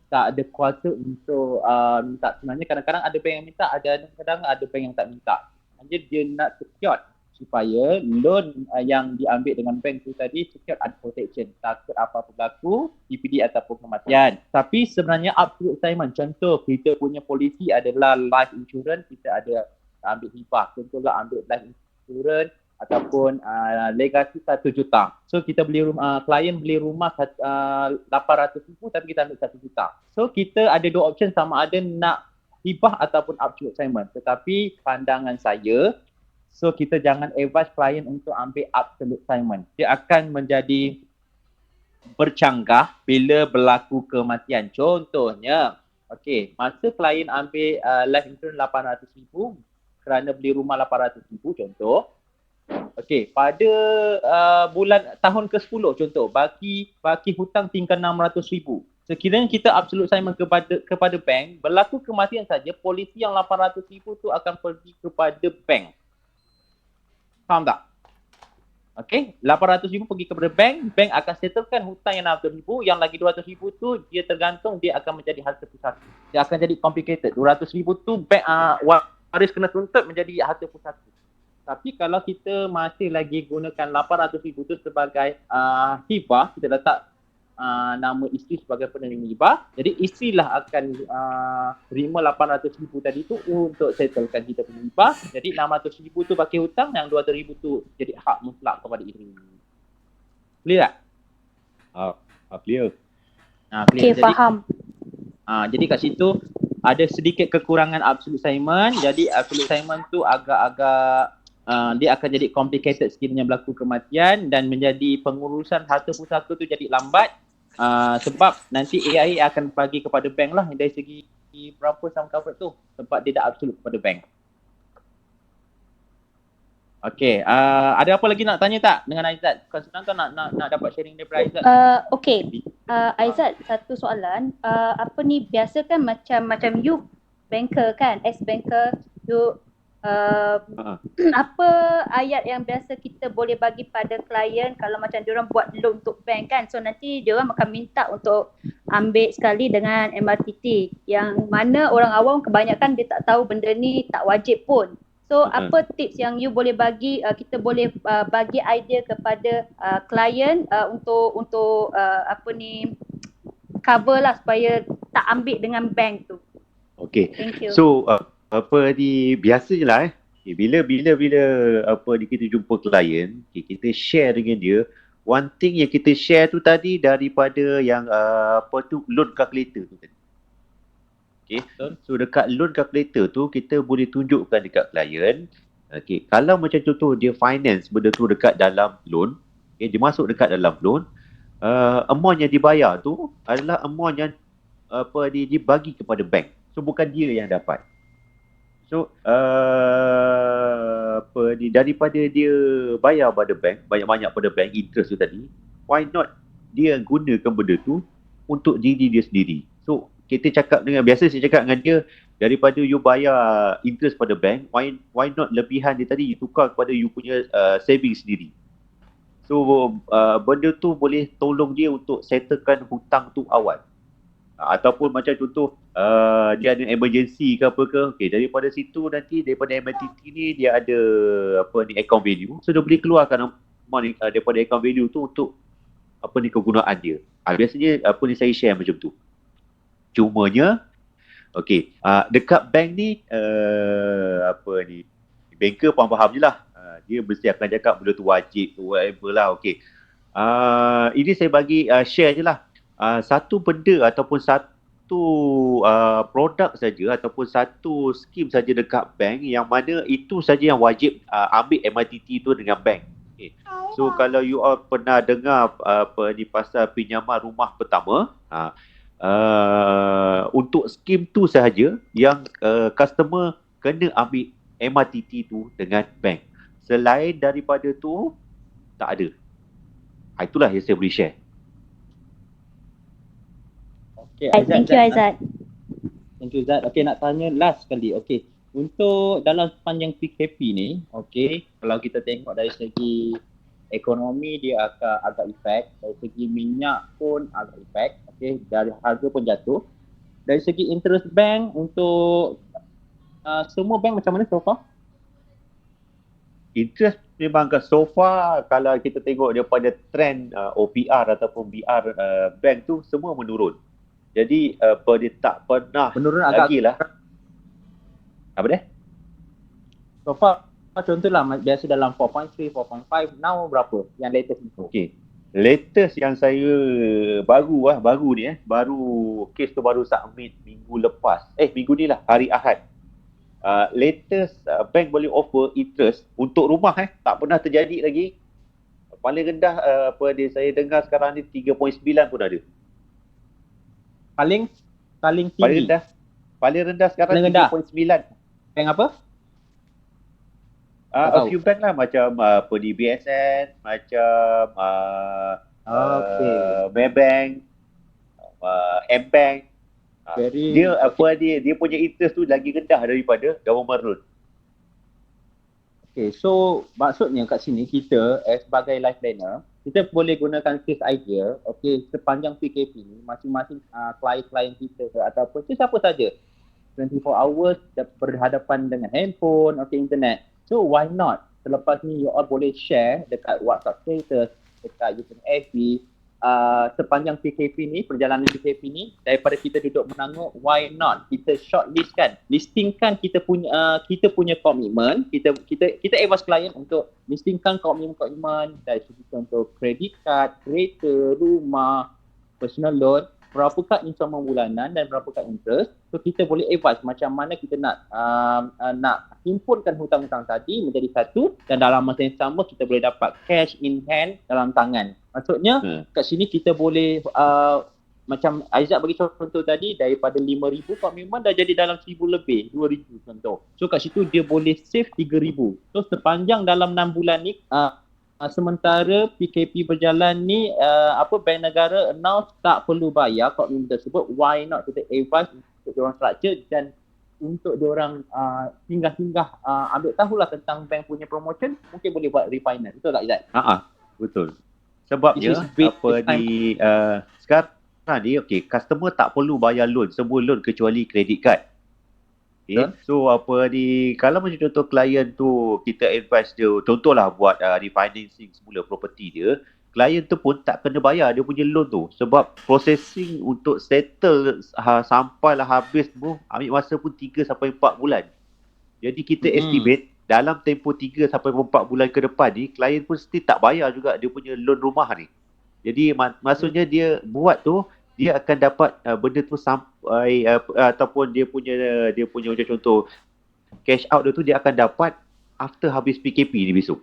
ada kuasa untuk minta. Sebenarnya kadang-kadang ada bank yang minta, kadang-kadang ada bank yang tak minta. Hanya dia nak secure supaya loan yang diambil dengan bank tu tadi secure ada protection, takut apa-apa berlaku, TPD ataupun kematian. Tapi sebenarnya absolute assignment, contoh kita punya polisi adalah life insurance, kita ada ambil hibah, contohlah ambil life insurance ataupun legasi 1 juta. So kita beli rumah, klien beli rumah 800,000 tapi kita ambil 1 juta. So kita ada dua option, sama ada nak hibah ataupun absolute assignment. Tetapi pandangan saya, so kita jangan advise klien untuk ambil absolute assignment. Dia akan menjadi bercanggah bila berlaku kematian. Contohnya, masa klien ambil life insurance 800,000 kerana beli rumah 800,000 contoh. Pada bulan tahun ke-10 contoh, baki hutang tinggal 600,000. Sekiranya kita absolute assignment kepada bank, berlaku kematian saja, polisi yang 800,000 tu akan pergi kepada bank. Faham tak? 800,000 pergi kepada bank, bank akan settlekan hutang yang 600,000, yang lagi 200,000 tu dia tergantung, dia akan menjadi harta pusaka. Dia akan jadi complicated. 200,000 tu bank waris kena tuntut menjadi harta pusaka. Tapi kalau kita masih lagi gunakan 800,000 tu sebagai hibah, kita letak nama isteri sebagai penerima hibah. Jadi isterilah akan terima 800,000 tadi tu untuk settlekan kita punya hibah. Jadi 600,000 tu baki hutang, yang 200,000 tu jadi hak mutlak kepada isteri. Clear tak? Clear. Okay, faham. Jadi kat situ ada sedikit kekurangan absolute assignment. Jadi absolute assignment tu agak-agak dia akan jadi complicated sekiranya berlaku kematian, dan menjadi pengurusan harta pusaka tu jadi lambat. Sebab nanti AIA akan bagi kepada bank lah dari segi berapa sum covered tu, sebab dia dah absolute kepada bank. Ada apa lagi nak tanya tak dengan Aizat? Senang tak nak dapat sharing daripada Aizat? Aizat, satu soalan. Biasa kan macam you banker kan, ex-banker, you apa ayat yang biasa kita boleh bagi pada klien kalau macam diorang buat loan untuk bank kan, so nanti diorang akan minta untuk ambil sekali dengan MRTT, yang mana orang awam kebanyakan dia tak tahu benda ni tak wajib pun. So apa tips yang you boleh bagi, kita boleh bagi idea kepada klien untuk cover lah supaya tak ambil dengan bank tu. Thank you. So biasa je lah bila kita jumpa klien, kita share dengan dia. One thing yang kita share tu tadi daripada yang loan calculator tu tadi. So dekat loan calculator tu kita boleh tunjukkan dekat klien. Kalau macam contoh dia finance benda tu dekat dalam loan, dia masuk dekat dalam loan, amount yang dibayar tu adalah amount yang dibagi kepada bank. So bukan dia yang dapat. So daripada dia bayar pada bank, banyak-banyak pada bank interest tu tadi, why not dia gunakan benda tu untuk diri dia sendiri. So kita cakap biasa saya cakap dengan dia, daripada you bayar interest pada bank, why not lebihan dia tadi you tukar kepada you punya saving sendiri. So benda tu boleh tolong dia untuk settlekan hutang tu awal. Ataupun macam contoh dia ada emergency ke apa ke, daripada situ nanti daripada MRTT ni dia ada account value, so dia boleh keluarkan money daripada account value tu untuk kegunaan dia. Biasanya saya share macam tu. Cumanya dekat bank ni banker faham je lah, dia mesti akan cakap benda tu wajib tu whatever lah. Ini saya bagi share je lah. Satu benda ataupun satu produk saja ataupun satu skim saja dekat bank yang mana itu saja yang wajib ambil MRTT tu dengan bank. So kalau you all pernah dengar pasal pinjaman rumah pertama, untuk skim tu sahaja yang customer kena ambil MRTT tu dengan bank. Selain daripada tu tak ada. Itulah yang saya boleh share. Thank you Aizat. Thank you Zat. Nak tanya last sekali. Untuk dalam sepanjang PKP ni, kalau kita tengok dari segi ekonomi dia akan agak efek, dari segi minyak pun agak efek, okey, dari harga pun jatuh. Dari segi interest bank untuk semua bank macam mana so far? Interest memang so far kalau kita tengok daripada trend OPR ataupun BR bank tu semua menurun. Jadi dia tak pernah Menurun agak lagi lah. Apa dia? so far. Contohlah biasa dalam 4.3, 4.5, now berapa yang latest itu? Okey. Latest yang saya baru ni baru kes tu baru submit minggu lepas. Minggu ni lah, hari Ahad. Latest bank boleh offer interest untuk rumah tak pernah terjadi lagi. Paling rendah saya dengar sekarang ni 3.9 pun ada. Paling tinggi. Paling rendah sekarang 3.9. Bank apa? A few bank lah macam di BSN, macam Maybank, M-Bank. Dia punya interest tu lagi rendah daripada government loan. Okay, so maksudnya kat sini kita sebagai life planner, kita boleh gunakan case idea, okay, sepanjang PKP ni masing-masing klien-klien kita ataupun siapa saja 24 hours berhadapan dengan handphone, okay, internet. So why not? Selepas ni you all boleh share dekat WhatsApp status, dekat you punya FB, sepanjang PKP ni, perjalanan PKP ni, daripada kita duduk menanguk, why not kita shortlist kan, listingkan kita punya komitmen, kita advise klien untuk listingkan komitmen dari segi contoh credit card, kereta, rumah, personal loan, berapakah installment bulanan dan berapakah interest. So kita boleh advise macam mana kita nak himpunkan hutang-hutang tadi menjadi satu dan dalam masa yang sama kita boleh dapat cash in hand dalam tangan. Maksudnya kat sini kita boleh macam Aizat bagi contoh tadi, daripada 5,000 komitmen dah jadi dalam 1,000 lebih, 2,000 contoh. So kat situ dia boleh save 3,000. So sepanjang dalam 6 bulan ni sementara PKP berjalan ni bank negara announce tak perlu bayar komitmen tersebut, why not kita advise untuk diorang structure dan untuk diorang singgah-singgah ambil tahulah tentang bank punya promotion, mungkin boleh buat refinance. Betul tak Izzat? Betul. Sebabnya sekarang ni customer tak perlu bayar loan, semua loan kecuali credit card. So kalau macam contoh klien tu kita advise dia, contohlah buat refinancing semula property dia, klien tu pun tak kena bayar dia punya loan tu sebab processing untuk settle sampailah habis tu ambil masa pun 3 sampai 4 bulan. Jadi kita estimate dalam tempoh 3 sampai 4 bulan ke depan ni klien pun still tak bayar juga dia punya loan rumah ni. Jadi maksudnya dia buat tu dia akan dapat benda tu sampai ataupun dia punya macam contoh cash out dia tu dia akan dapat after habis PKP ni besok.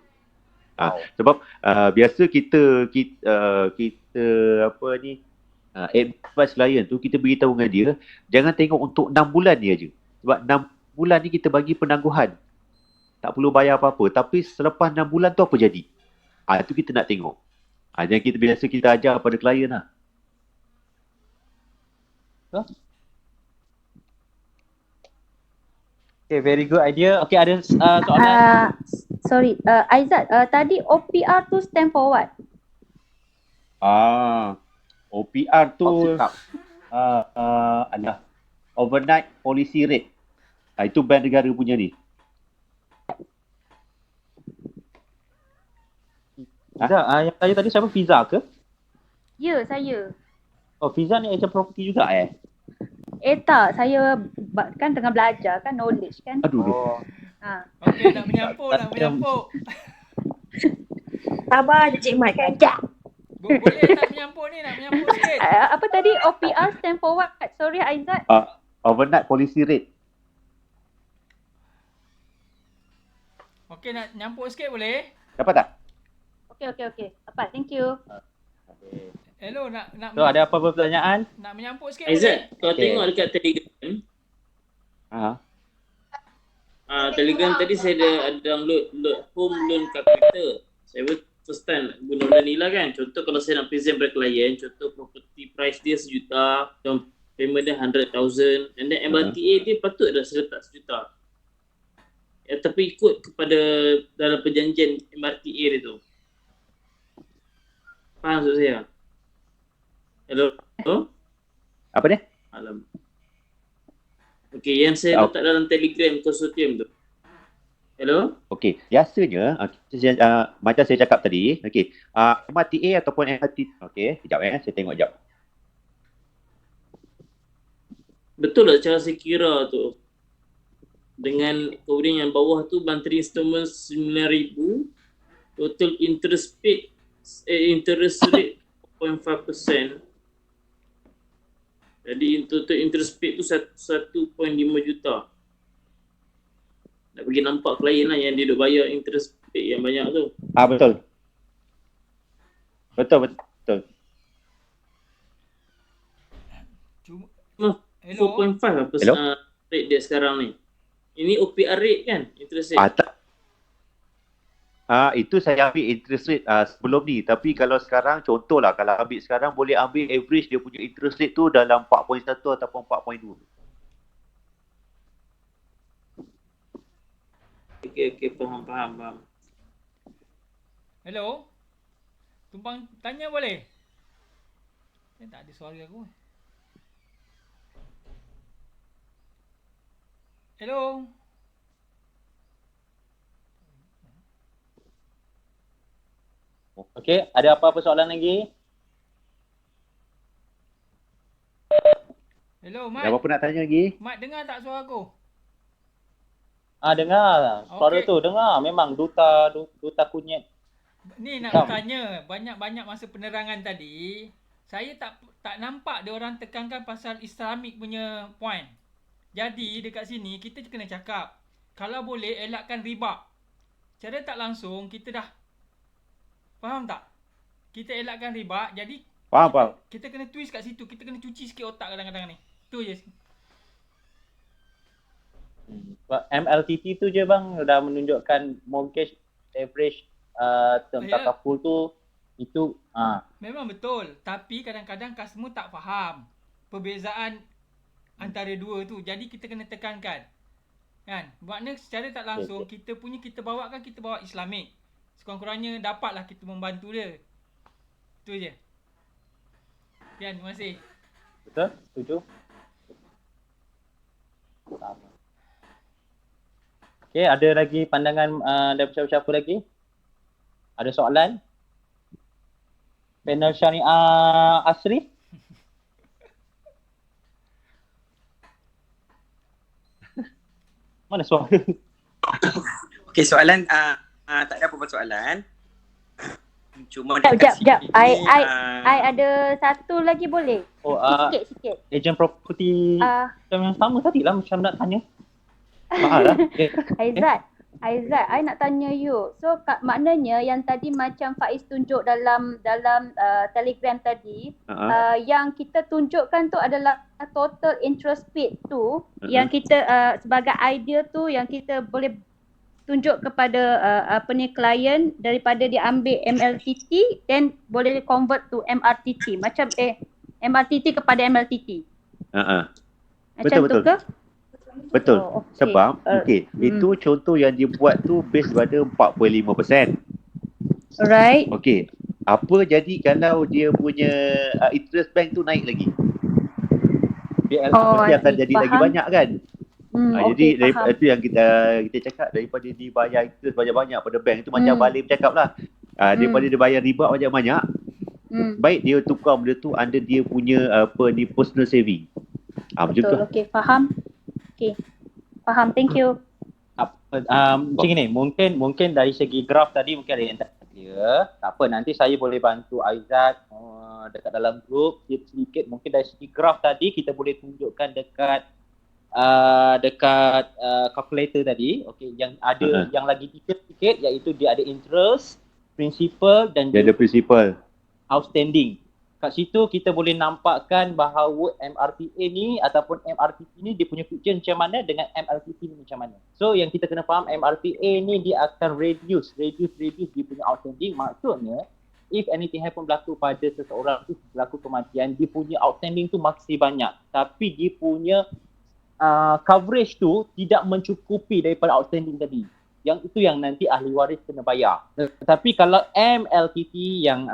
Sebab biasa kita advice klien tu kita beritahu dengan dia jangan tengok untuk 6 bulan ni aja. Sebab 6 bulan ni kita bagi penangguhan. Tak perlu bayar apa-apa, tapi selepas 6 bulan tu apa jadi? Itu kita nak tengok. Yang biasa kita ajar pada klien lah. Okay, very good idea. Okay, ada soalan? Sorry, Aizat, tadi OPR tu stand for what? OPR tu adalah overnight policy rate. Itu bank negara punya ni. Yang tanya tadi siapa? Fiza ke? Ya, saya. Oh, Fiza ni agent property juga Tak, saya kan tengah belajar kan, knowledge kan. Okey, nak menyampuk. Sabar je Cik Mat, kejap. Boleh tak menyampuk sikit? Apa tadi OPR stand for what? Sorry Aizat. Overnight policy rate. Okey, nak nyampuk sikit boleh? Dapat tak? Okey. Dapat, thank you. Hello, nak So ada apa-apa pertanyaan? Nak menyampuk sikit Aizat, boleh? kau tengok dekat Telegram. Telegram tadi saya ada download home loan calculator. Saya first time guna benda ni lah kan. Contoh kalau saya nak present pada klien, contoh property price dia RM1 juta, down payment dia RM100,000, and then MRTA dia patut dah serta RM1 juta. Tapi ikut kepada dalam perjanjian MRTA dia tu. Faham maksud saya? Hello? Apa dia? Alam. Okey, yang saya letak dalam Telegram konsortium tu. Hello? Okey, biasanya macam saya cakap tadi, okey, MRTA ataupun MRT, okey, sekejap saya tengok sekejap. Betul tak cara saya kira tu? Dengan kemudian yang bawah tu monthly installment 9,000, total interest rate 4.5%. Jadi total interest rate tu 1.5 juta. Nak bagi nampak klien lah yang dia duk bayar interest rate yang banyak tu. Betul. Betul. Cuma 4.5% rate dia sekarang ni. Ini OPR rate kan? Interest rate. Itu saya ambil interest rate sebelum ni. Tapi kalau sekarang, contohlah kalau ambil sekarang boleh ambil average dia punya interest rate tu dalam 4.1 ataupun 4.2. Okey, faham. Hello? Tumpang tanya boleh? Tak ada suara aku. Hello? Okey, ada apa-apa soalan lagi? Hello, Mat. Ada apa-apa nak tanya lagi? Mat, dengar tak suara aku? Dengar. Suara Okey. tu dengar. Memang duta kunyit. Ni nak bertanya, banyak-banyak masa penerangan tadi, saya tak nampak dia orang tekankan pasal Islamic punya point. Jadi dekat sini kita kena cakap, kalau boleh elakkan riba. Cara tak langsung kita dah faham tak? Kita elakkan riba, jadi Faham. kita kena twist kat situ, kita kena cuci sikit otak kadang-kadang ni. Tu je. MLTT tu je bang dah menunjukkan mortgage average term takaful tu itu Memang betul, tapi kadang-kadang customer tak faham perbezaan antara dua tu. Jadi kita kena tekankan. Kan? Maknanya secara tak langsung kita bawa Islamic. Sekurang-kurangnya dapatlah kita membantu dia. Itu je. Kian, terima kasih. Betul? Setuju? Sama. Okey, ada lagi pandangan daripada siapa-siapa lagi? Ada soalan? Panel Syariah Asri? Mana suara? Okey, soalan tak ada apa-apa soalan. Cuma Sekejap. I ada satu lagi boleh? Sikit. Ejen property yang sama tadi lah macam nak tanya. Lah. Aizat, I nak tanya you. So maknanya yang tadi macam Faiz tunjuk dalam Telegram tadi, yang kita tunjukkan tu adalah total interest rate tu, yang kita sebagai idea tu yang kita boleh tunjuk kepada klien daripada dia ambil MLTT then boleh convert to MRTT macam MRTT kepada MLTT. Macam betul. tu ke? Betul. Okay. Sebab itu contoh yang dia buat tu base pada 4.5%. Alright. Okey. Apa jadi kalau dia punya interest bank tu naik lagi? Dia akan jadi lagi banyak kan? Jadi itu yang kita cakap, daripada dia bayar interest banyak-banyak pada bank tu macam Balik bercakap lah. Daripada dia bayar riba banyak-banyak, baik dia tukar benda tu under dia punya personal saving. Macam tu. Okey, faham. Faham, thank you. Macam ni, mungkin dari segi graf tadi mungkin ada yang tak clear. Tak apa, nanti saya boleh bantu Aizat dekat dalam grup sedikit. Mungkin dari segi graf tadi kita boleh tunjukkan dekat calculator tadi, yang ada yang lagi detail sikit, iaitu dia ada interest, principal dan dia ada principal outstanding. Kat situ kita boleh nampakkan bahawa MRTA ni ataupun MRTT ni dia punya future macam mana dengan MLTT ni macam mana. So yang kita kena faham, MRTA ni dia akan reduce dia punya outstanding. Maksudnya if anything happen berlaku pada seseorang tu, berlaku kematian, dia punya outstanding tu masih banyak, tapi dia punya coverage tu tidak mencukupi daripada outstanding tadi. yang itu yang nanti ahli waris kena bayar. Tetapi kalau MLTT yang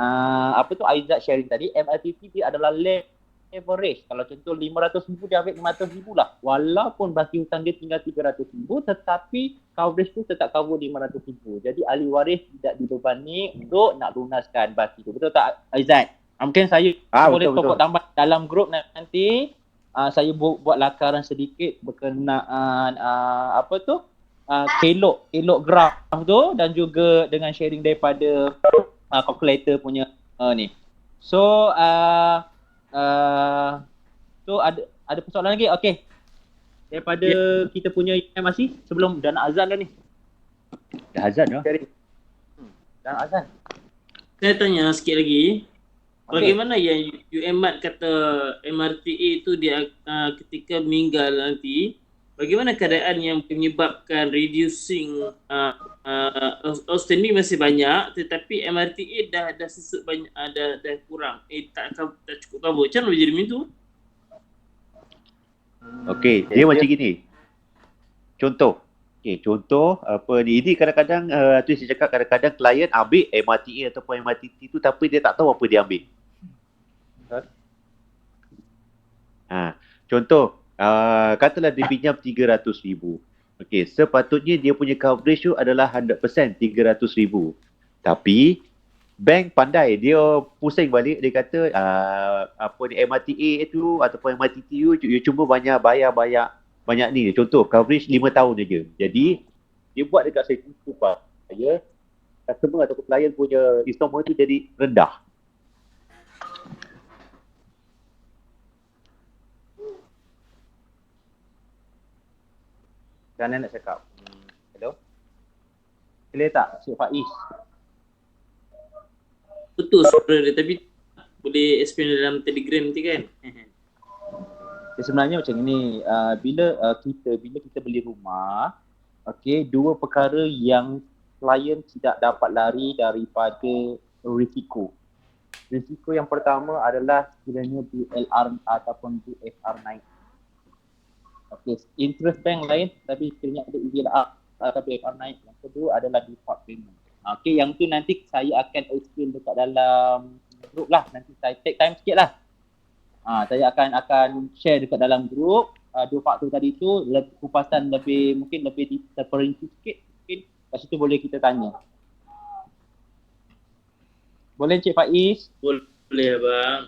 Aizat sharing tadi, MLTT dia adalah leverage. Kalau contoh 500,000 dia ambil 500,000 lah. Walaupun baki hutang dia tinggal 300,000 tetapi coverage tu tetap cover 500,000. Jadi ahli waris tidak dibebani untuk nak lunaskan baki tu. Betul tak Aizat? Mungkin saya boleh pokok tambah dalam grup nanti. Saya buat lakaran sedikit berkenaan elok graf tu dan juga dengan sharing daripada calculator punya ni. So ada persoalan lagi? Okey. Daripada kita punya masih sebelum dan azan dah ni. Dah azan dah. Dan azan. Saya tanya sikit lagi. Bagaimana yang UMAT kata MRTA tu dia ketika meninggal nanti, bagaimana keadaan yang menyebabkan reducing outstanding masih banyak tetapi MRTA dah sesut banyak, dah kurang. Tak cukup cover. Macam mana boleh jadi macam tu? Okey, dia macam gini. Contoh ini kadang-kadang tu saya cakap kadang-kadang klien ambil MRTA ataupun MRTT tu tapi dia tak tahu apa dia ambil. Contoh katalah dia pinjam 300,000. Okey, sepatutnya dia punya coverage tu adalah 100% 300,000. Tapi bank pandai, dia pusing balik, dia kata MRTA tu ataupun MRTT tu you cuma bayar banyak ni. Contoh coverage 5 tahun je. Jadi dia buat dekat saya supaya customer ataupun klien punya installment tu jadi rendah. Macam mana nak cakap? Hello? Clear tak Cik Faiz? Betul suara dia tapi boleh explain dalam Telegram nanti kan? Sebenarnya macam ni, bila kita beli rumah, okey, dua perkara yang klien tidak dapat lari daripada risiko. Risiko yang pertama adalah sekiranya BLR ataupun BFR naik. Okey, interest bank lain tapi sekiranya ada BLR atau BFR naik. Yang kedua adalah default payment. Okey, yang tu nanti saya akan explain dekat dalam group lah. Nanti saya take time sikit lah. Saya akan share dekat dalam grup dua faktor tadi tu, kupasan mungkin lebih terperinci sikit, mungkin kat situ boleh kita tanya. Boleh Cik Faiz? Boleh abang.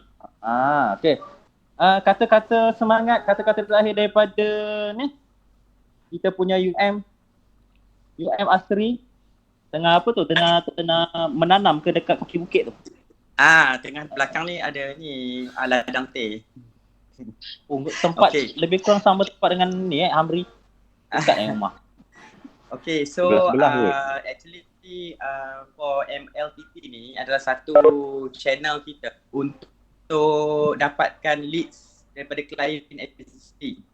Okey. Kata-kata semangat, kata-kata terakhir daripada ni kita punya UM Asri tengah menanam ke dekat kaki bukit tu. Tengah belakang ni ada ni ladang teh. Tempat lebih kurang sama tempat dengan ni Hamri. Dekat rumah. Okay, so actually for MLTP ni adalah satu channel kita untuk dapatkan leads daripada klien existing.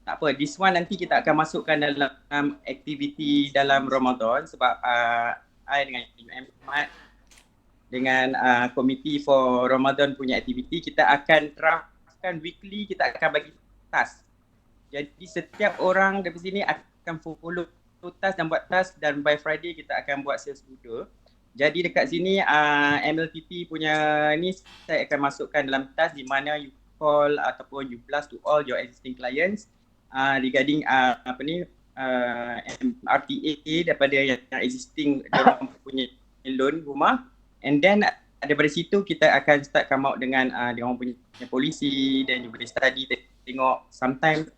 Tak apa, this one nanti kita akan masukkan dalam aktiviti dalam Ramadan sebab I dengan UMAT dengan komiti for Ramadan punya aktiviti, kita akan draftkan weekly, kita akan bagi task. Jadi setiap orang dari sini akan follow task dan buat task dan by Friday kita akan buat sales order. Jadi dekat sini MLTT punya ni saya akan masukkan dalam task di mana you call ataupun you blast to all your existing clients regarding RTA daripada yang existing dalam punya loan rumah, and then daripada situ kita akan start come out dengan dia orang punya polisi, dan you boleh study tengok sometimes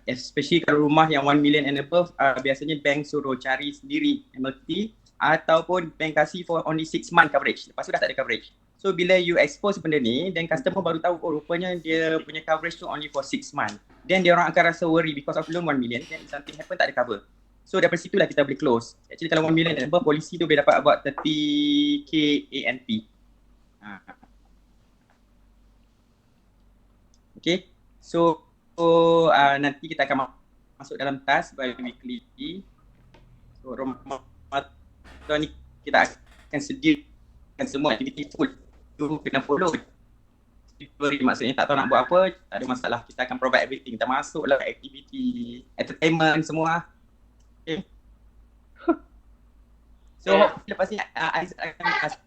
especially kalau rumah yang 1 million and above biasanya bank suruh cari sendiri MLT ataupun bank kasih for only 6 month coverage, lepas tu dah tak ada coverage. So bila you expose benda ni, then customer baru tahu rupanya dia punya coverage tu only for 6 month. Then dia orang akan rasa worry because of loan 1 million, then if something happen tak ada cover. So daripada situlah kita boleh close. Actually kalau 1 million and above, polisi tu boleh dapat about 30k ANP. Okay, so nanti kita akan masuk dalam task by weekly. So Ramadan ni kita akan sediakan semua aktiviti full. You kena follow. Maksudnya tak tahu nak buat apa, tak ada masalah. Kita akan provide everything. Kita masuklah aktiviti, entertainment semua. Okay. So lepas ni Aizat akan kasih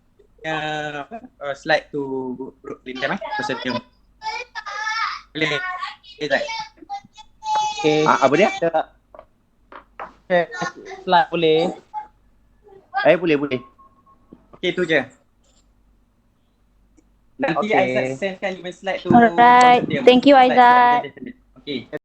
slide tu group Lindam Consortium. Boleh Aizat? Okay. Apa dia? Share slide boleh? Boleh. Okay, tu je. Nanti Okay. Aizat sendkan 5 slide tu. Alright. Consortium. Thank you, Slide Aizat. Okay.